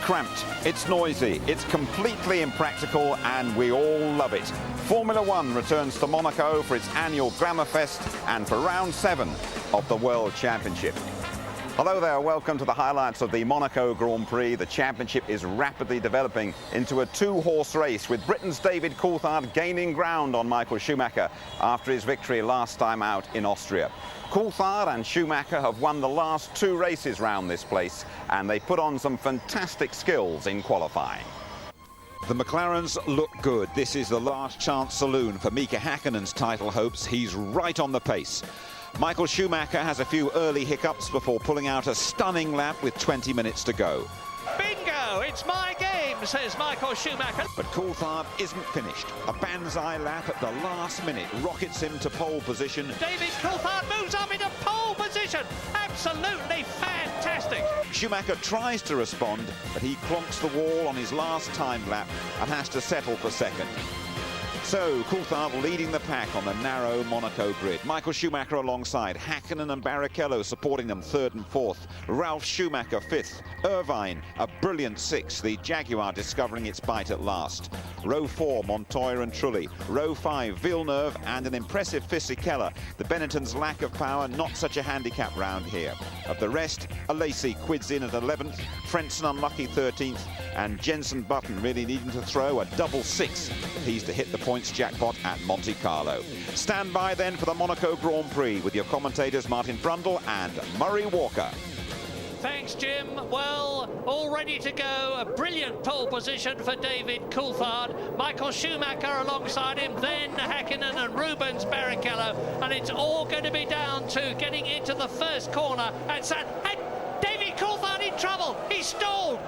cramped, it's noisy, it's completely impractical, and we all love it. Formula One returns to Monaco for its annual Glamour Fest and for round 7 of the World Championship. Hello there, welcome to the highlights of the Monaco Grand Prix. The championship is rapidly developing into a two-horse race, with Britain's David Coulthard gaining ground on Michael Schumacher after his victory last time out in Austria. Coulthard and Schumacher have won the last 2 races round this place, and they put on some fantastic skills in qualifying. The McLarens look good. This is the last chance saloon for Mika Häkkinen's title hopes. He's right on the pace. Michael Schumacher has a few early hiccups before pulling out a stunning lap with 20 minutes to go. Bingo! It's my game, says Michael Schumacher. But Coulthard isn't finished. A banzai lap at the last minute rockets him to pole position. David Coulthard moves up into pole position. Absolutely fantastic. Schumacher tries to respond, but he clonks the wall on his last time lap and has to settle for second. So, Coulthard leading the pack on the narrow Monaco grid. Michael Schumacher alongside, Häkkinen and Barrichello supporting them 3rd and 4th. Ralf Schumacher 5th. Irvine, a brilliant 6th. The Jaguar discovering its bite at last. Row 4, Montoya and Trulli. Row 5, Villeneuve and an impressive Fisichella. The Benetton's lack of power, not such a handicap round here. Of the rest, Alesi quids in at 11th. Frentzen unlucky 13th. And Jenson Button really needing to throw a double 6 if he's to hit the points jackpot at Monte Carlo. Stand by then for the Monaco Grand Prix with your commentators Martin Brundle and Murray Walker. Thanks, Jim. Well, all ready to go. A brilliant pole position for David Coulthard. Michael Schumacher alongside him, then Häkkinen and Rubens Barrichello. And it's all going to be down to getting into the first corner. And David Coulthard in trouble. He's stalled.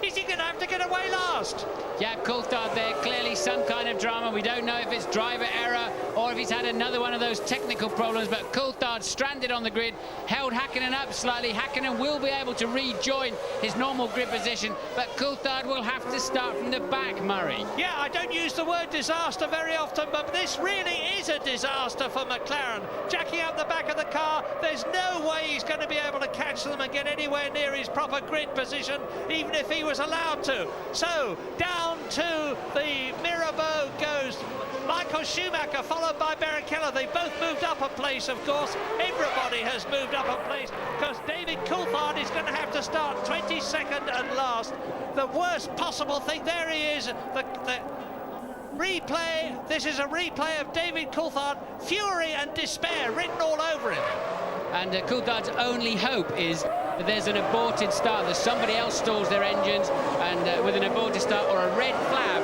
Is he going to have to get away last? Yeah, Coulthard there, clearly some kind of drama. We don't know if it's driver error or if he's had another one of those technical problems, but Coulthard stranded on the grid, held Häkkinen up slightly. Häkkinen will be able to rejoin his normal grid position, but Coulthard will have to start from the back, Murray. Yeah, I don't use the word disaster very often, but this really is a disaster for McLaren. Jacking up the back of the car, there's no way he's going to be able to catch them and get anywhere near his proper grid position, even if he was allowed to. So, down to the Mirabeau goes Michael Schumacher, followed by Barrichello. They both moved up a place, of course. Everybody has moved up a place, because David Coulthard is going to have to start 22nd and last. The worst possible thing, there he is, the replay. This is a replay of David Coulthard, fury and despair written all over him. And Coulthard's only hope is that there's an aborted start, that somebody else stalls their engines, and with an aborted start or a red flag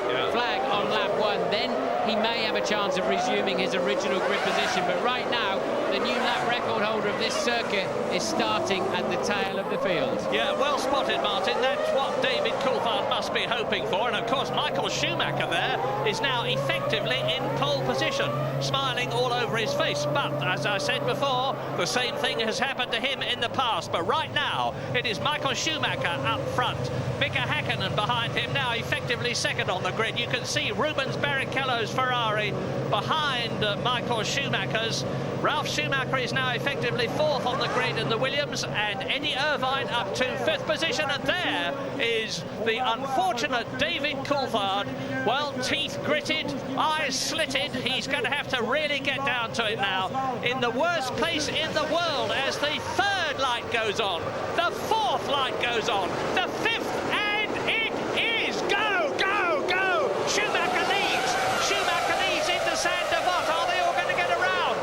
on lap 1, then he may have a chance of resuming his original grid position. But right now, the new lap record holder of this circuit is starting at the tail of the field. Yeah, well spotted, Martin. That's what David Coulthard must be hoping for. And of course, Michael Schumacher there is now effectively in pole position, smiling all over his face. But as I said before, the same thing has happened to him in the past. But right now, it is Michael Schumacher up front. Mika Häkkinen behind him, now effectively second on the grid. You can see Rubens Barrichello's Ferrari behind Michael Schumacher's. Ralf Schumacher is now effectively 4th on the grid in the Williams, and Eddie Irvine up to 5th position. And there is the unfortunate David Coulthard. Well, teeth gritted, eyes slitted. He's going to have to really get down to it now. In the worst place in the world, as the 3rd light goes on, the 4th light goes on, the 5th, and it is go, go, go! Schumacher leads. Schumacher leads into Saint Devote. Are they all going to get around?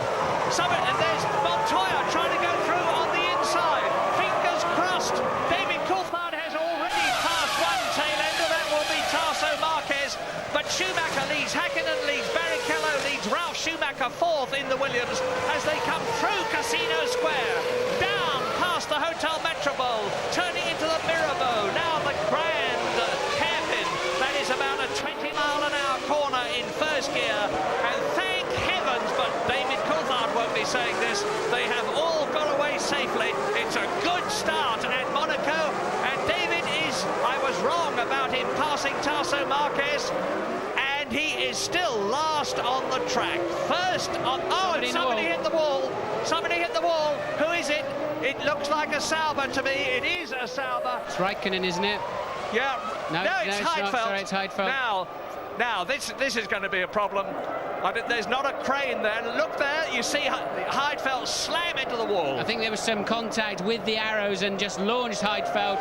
And there's Montoya trying to go through on the inside. Fingers crossed. David Coulthard has already passed one tail ender. That will be Tarso Marquez. But Schumacher leads, Häkkinen leads, Barrichello leads, Ralf Schumacher 4th in the Williams as they come through Casino Square, down past the Hotel Metropole, turning into the Mirabeau. Now the grand hairpin. That is about a 20-mile-an-hour corner in 1st gear. And thank heavens, but David Coulthard won't be saying this, they have all got away safely. It's a good start at Monaco, and David I was wrong about him passing Tarso Marquez, and he is still last on the track. First on, and somebody hit the wall. Somebody hit the wall. Who is it? It looks like a Sauber to me. It is a Sauber. It's Raikkonen, isn't it? Yeah. No, it's it's not. Heidfeld. Sorry, it's Heidfeld. Now, this is going to be a problem. There's not a crane there. Look there, you see Heidfeld slam into the wall. I think there was some contact with the arrows and just launched Heidfeld.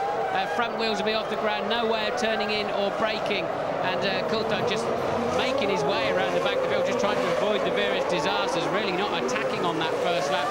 Front wheels will be off the ground, no way of turning in or braking. And Coulthard just making his way around the back of the field, just trying to avoid the various disasters, really not attacking on that first lap.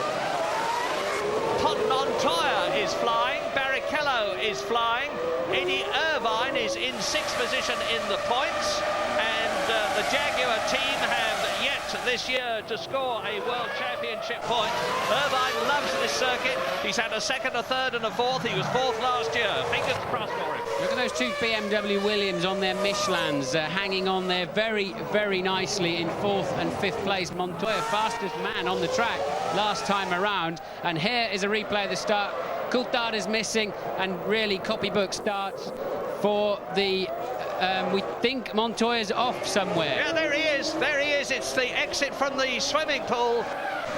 Montoya is flying, Barrichello is flying, Eddie Irvine is in 6th position in the points, and the Jaguar team have yet this year to score a World Championship point. Irvine loves this circuit. He's had a 2nd, a 3rd and a 4th. He was 4th last year. Fingers crossed for him. Look at those two BMW Williams on their Michelins, hanging on there very, very nicely in 4th and 5th place. Montoya, fastest man on the track last time around. And here is a replay of the start. Coulthard is missing, and really copybook starts for the... we think Montoya's off somewhere. Yeah, there he is. There he is. It's the exit from the swimming pool.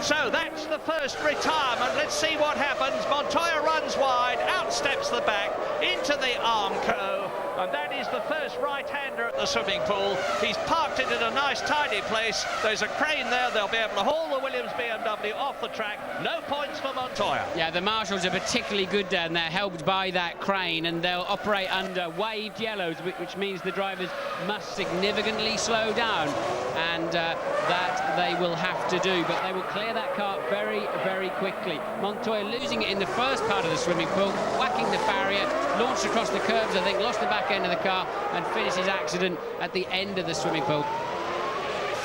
So that's the first retirement. Let's see what happens. Montoya runs wide, out steps the back, into the Armco, and that is the first right-hander at the swimming pool. He's parked it in a nice, tidy place. There's a crane there. They'll be able to haul the Williams BMW off the track. No points for Montoya. Yeah, the marshals are particularly good down there, helped by that crane, and they'll operate under waved yellows, which means the drivers must significantly slow down, and that they will have to do, but they will clear that car very, very quickly. Montoya losing it in the first part of the swimming pool, whacking the barrier, launched across the curbs, I think, lost the back end of the car, and finished his accident at the end of the swimming pool.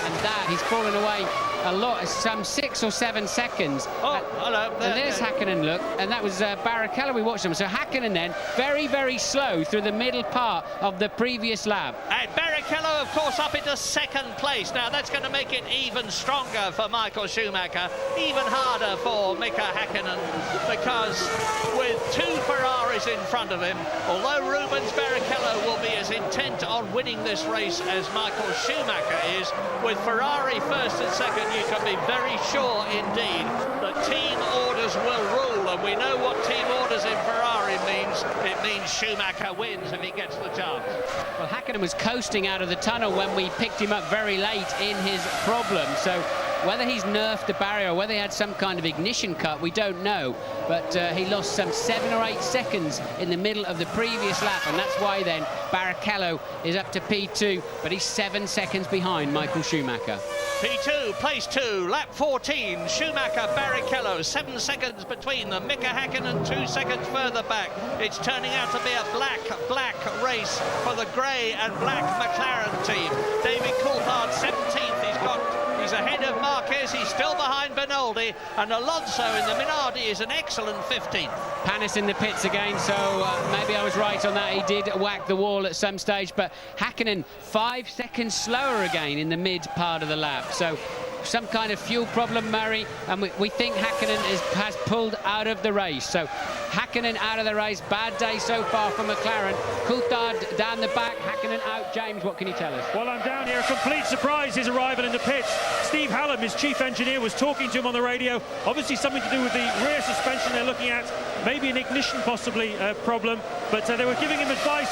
And that, he's fallen away a lot, some 6 or 7 seconds. Oh, hello. And there's Hakkinen, look, and that was Barrichello we watched him. So Hakkinen then, very, very slow through the middle part of the previous lap. And Barrichello, of course, up into 2nd place. Now, that's going to make it even stronger for Michael Schumacher, even harder for Mika Hakkinen, because with 2 Ferraris in front of him, although Rubens Barrichello will be as intent on winning this race as Michael Schumacher is, with Ferrari 1st and 2nd, you can be very sure indeed that team orders will rule, and we know what team orders in Ferrari means. It means Schumacher wins if he gets the chance. Well, Hakkinen was coasting out of the tunnel when we picked him up very late in his problem, so whether he's nerfed the barrier or whether he had some kind of ignition cut, we don't know, but he lost some 7 or 8 seconds in the middle of the previous lap, and that's why then Barrichello is up to P2, but he's 7 seconds behind Michael Schumacher. P2, place 2, lap 14, Schumacher, Barrichello, 7 seconds between them, Mika Hakkinen 2 seconds further back. It's turning out to be a black race for the grey and black McLaren team. David Coulthard 17th, he's ahead of Marquez, he's still behind Benoldi, and Alonso in the Minardi is an excellent 15th. Panis in the pits again, so maybe I was right on that. He did whack the wall at some stage, but Hakkinen 5 seconds slower again in the mid part of the lap. So some kind of fuel problem, Murray, and we think Hakkinen has pulled out of the race. So Hakkinen out of the race, bad day so far for McLaren. Coulthard down the back, Hakkinen out. James, what can you tell us? Well, I'm down here, a complete surprise, his arrival in the pits. Steve Hallam, his chief engineer, was talking to him on the radio. Obviously something to do with the rear suspension they're looking at, maybe an ignition possibly problem, but they were giving him advice